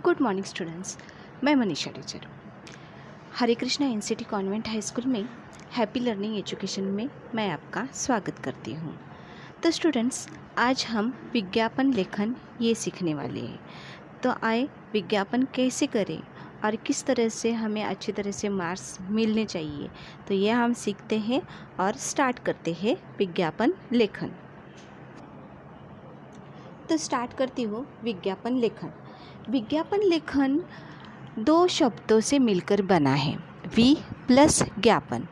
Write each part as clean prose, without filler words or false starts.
Good morning students, मैं Manisha teacher Hare Krishna NCT convent high school में happy learning education में मैं आपका स्वागत करती हूँ। तो स्टूडेंट्स, आज हम विज्ञापन लेखन ये सीखने वाले हैं। तो आए विज्ञापन कैसे करें और किस तरह से हमें अच्छी तरह से मार्क्स मिलने चाहिए, तो ये हम सीखते हैं और स्टार्ट करते हैं विज्ञापन लेखन। तो स्टार्ट करती हूँ विज्ञापन लेखन। विज्ञापन लेखन दो शब्दों से मिलकर बना है, वि प्लस ज्ञापन।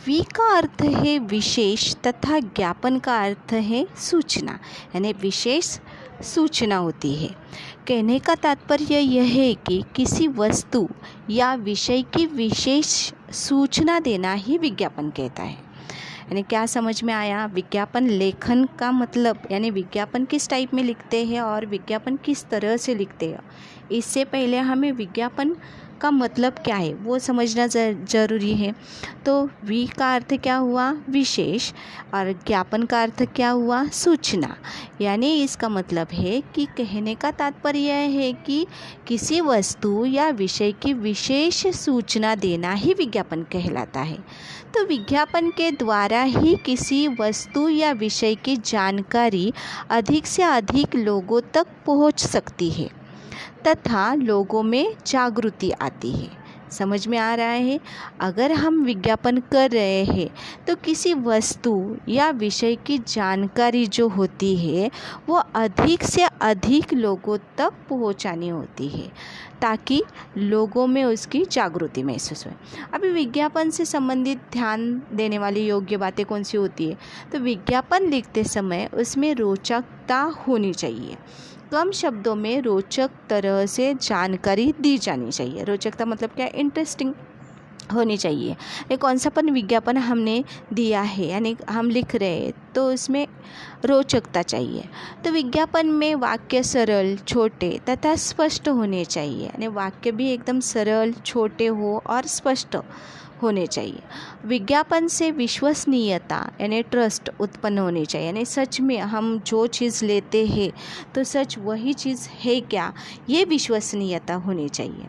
वि का अर्थ है विशेष तथा ज्ञापन का अर्थ है सूचना, यानी विशेष सूचना होती है। कहने का तात्पर्य यह है कि किसी वस्तु या विषय की विशेष सूचना देना ही विज्ञापन कहता है। यानी क्या समझ में आया? विज्ञापन लेखन का मतलब यानी विज्ञापन किस टाइप में लिखते हैं और विज्ञापन किस तरह से लिखते हैं। इससे पहले हमें विज्ञापन का मतलब क्या है वो समझना ज़रूरी है। तो वि का अर्थ क्या हुआ? विशेष, और ज्ञापन का अर्थ क्या हुआ? सूचना। यानी इसका मतलब है कि कहने का तात्पर्य है कि किसी वस्तु या विषय की विशेष सूचना देना ही विज्ञापन कहलाता है। तो विज्ञापन के द्वारा ही किसी वस्तु या विषय की जानकारी अधिक से अधिक लोगों तक पहुंच सकती है तथा लोगों में जागृति आती है। समझ में आ रहा है? अगर हम विज्ञापन कर रहे हैं तो किसी वस्तु या विषय की जानकारी जो होती है वो अधिक से अधिक लोगों तक पहुंचानी होती है ताकि लोगों में उसकी जागृति महसूस हो। अभी विज्ञापन से संबंधित ध्यान देने वाली योग्य बातें कौन सी होती है? तो विज्ञापन लिखते समय उसमें रोचकता होनी चाहिए। कम शब्दों में रोचक तरह से जानकारी दी जानी चाहिए। रोचकता मतलब क्या? इंटरेस्टिंग होनी चाहिए। ये कौन सा पण विज्ञापन हमने दिया है यानी हम लिख रहे हैं तो उसमें रोचकता चाहिए। तो विज्ञापन में वाक्य सरल, छोटे तथा स्पष्ट होने चाहिए। यानी वाक्य भी एकदम सरल, छोटे हो और स्पष्ट होने चाहिए। विज्ञापन से विश्वसनीयता यानी ट्रस्ट उत्पन्न होनी चाहिए। यानी सच में हम जो चीज़ लेते हैं तो सच वही चीज़ है क्या, ये विश्वसनीयता होनी चाहिए।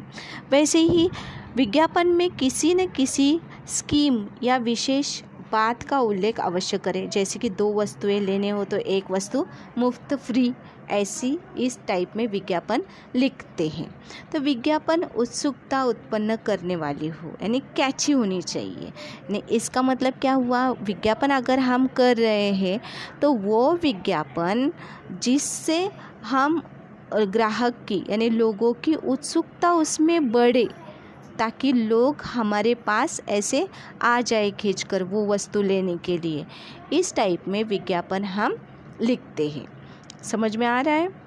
वैसे ही विज्ञापन में किसी न किसी स्कीम या विशेष बात का उल्लेख अवश्य करें। जैसे कि दो वस्तुएं लेने हो तो एक वस्तु मुफ्त फ्री, ऐसी इस टाइप में विज्ञापन लिखते हैं। तो विज्ञापन उत्सुकता उत्पन्न करने वाली हो यानी कैची होनी चाहिए। यानी इसका मतलब क्या हुआ? विज्ञापन अगर हम कर रहे हैं तो वो विज्ञापन जिससे हम ग्राहक की यानी लोगों की उत्सुकता उसमें बढ़े ताकि लोग हमारे पास ऐसे आ जाए खींचकर वो वस्तु लेने के लिए। इस टाइप में विज्ञापन हम लिखते हैं। समझ में आ रहा है?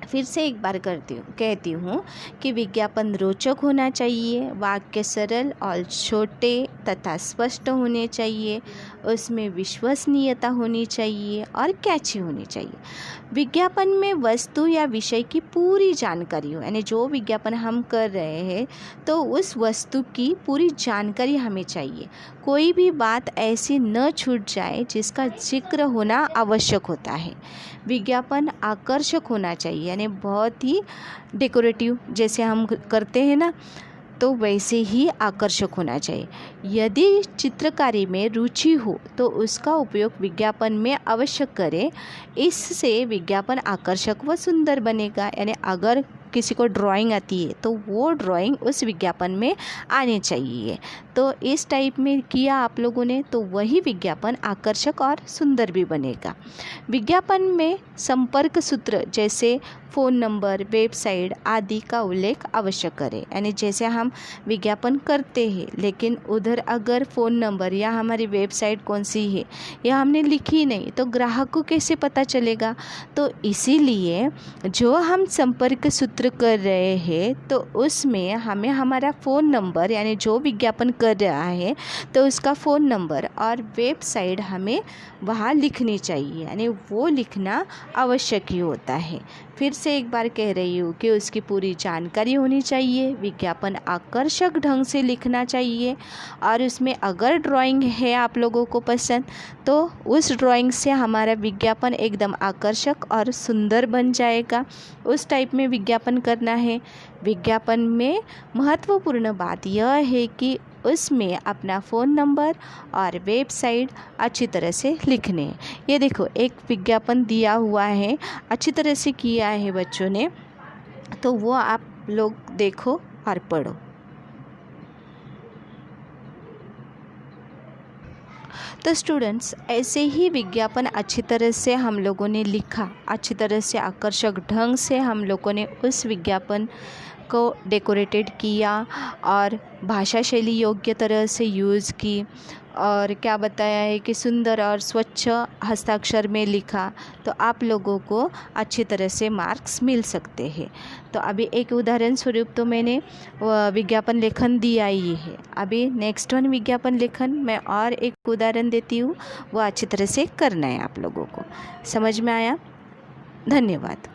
फिर से एक बार कहती हूँ कि विज्ञापन रोचक होना चाहिए, वाक्य सरल और छोटे तथा स्पष्ट होने चाहिए, उसमें विश्वसनीयता होनी चाहिए और कैची होनी चाहिए। विज्ञापन में वस्तु या विषय की पूरी जानकारी हो। यानी जो विज्ञापन हम कर रहे हैं तो उस वस्तु की पूरी जानकारी हमें चाहिए। कोई भी बात ऐसी न छूट जाए जिसका जिक्र होना आवश्यक होता है। विज्ञापन आकर्षक होना चाहिए, यानी बहुत ही डेकोरेटिव जैसे हम करते हैं ना, तो वैसे ही आकर्षक होना चाहिए। यदि चित्रकारी में रुचि हो तो उसका उपयोग विज्ञापन में अवश्य करें। इससे विज्ञापन आकर्षक व सुंदर बनेगा। यानी अगर किसी को ड्राइंग आती है तो वो ड्राइंग उस विज्ञापन में आनी चाहिए। तो इस टाइप में किया आप लोगों ने तो वही विज्ञापन आकर्षक और सुंदर भी बनेगा। विज्ञापन में संपर्क सूत्र जैसे फ़ोन नंबर, वेबसाइट आदि का उल्लेख अवश्य करें। यानी जैसे हम विज्ञापन करते हैं लेकिन उधर अगर फ़ोन नंबर या हमारी वेबसाइट कौन सी है या हमने लिखी नहीं तो ग्राहक को कैसे पता चलेगा? तो इसीलिए जो हम संपर्क सूत्र कर रहे हैं तो उसमें हमें हमारा फ़ोन नंबर यानी जो विज्ञापन कर रहा है तो उसका फ़ोन नंबर और वेबसाइट हमें वहाँ लिखनी चाहिए। यानी वो लिखना आवश्यक ही होता है। फिर से एक बार कह रही हूँ कि उसकी पूरी जानकारी होनी चाहिए, विज्ञापन आकर्षक ढंग से लिखना चाहिए, और उसमें अगर ड्राइंग है आप लोगों को पसंद तो उस ड्राइंग से हमारा विज्ञापन एकदम आकर्षक और सुंदर बन जाएगा। उस टाइप में विज्ञापन करना है। विज्ञापन में महत्वपूर्ण बात यह है कि उसमें अपना फ़ोन नंबर और वेबसाइट अच्छी तरह से लिखने हैं। ये देखो एक विज्ञापन दिया हुआ है, अच्छी तरह से किया है बच्चों ने, तो वो आप लोग देखो और पढ़ो। तो स्टूडेंट्स, ऐसे ही विज्ञापन अच्छी तरह से हम लोगों ने लिखा, अच्छी तरह से आकर्षक ढंग से हम लोगों ने उस विज्ञापन को डेकोरेटेड किया और भाषा शैली योग्य तरह से यूज़ की, और क्या बताया है कि सुंदर और स्वच्छ हस्ताक्षर में लिखा, तो आप लोगों को अच्छी तरह से मार्क्स मिल सकते हैं। तो अभी एक उदाहरण स्वरूप तो मैंने विज्ञापन लेखन दिया ही है। अभी नेक्स्ट वन विज्ञापन लेखन मैं और एक उदाहरण देती हूँ, वो अच्छी तरह से करना है आप लोगों को। समझ में आया? धन्यवाद।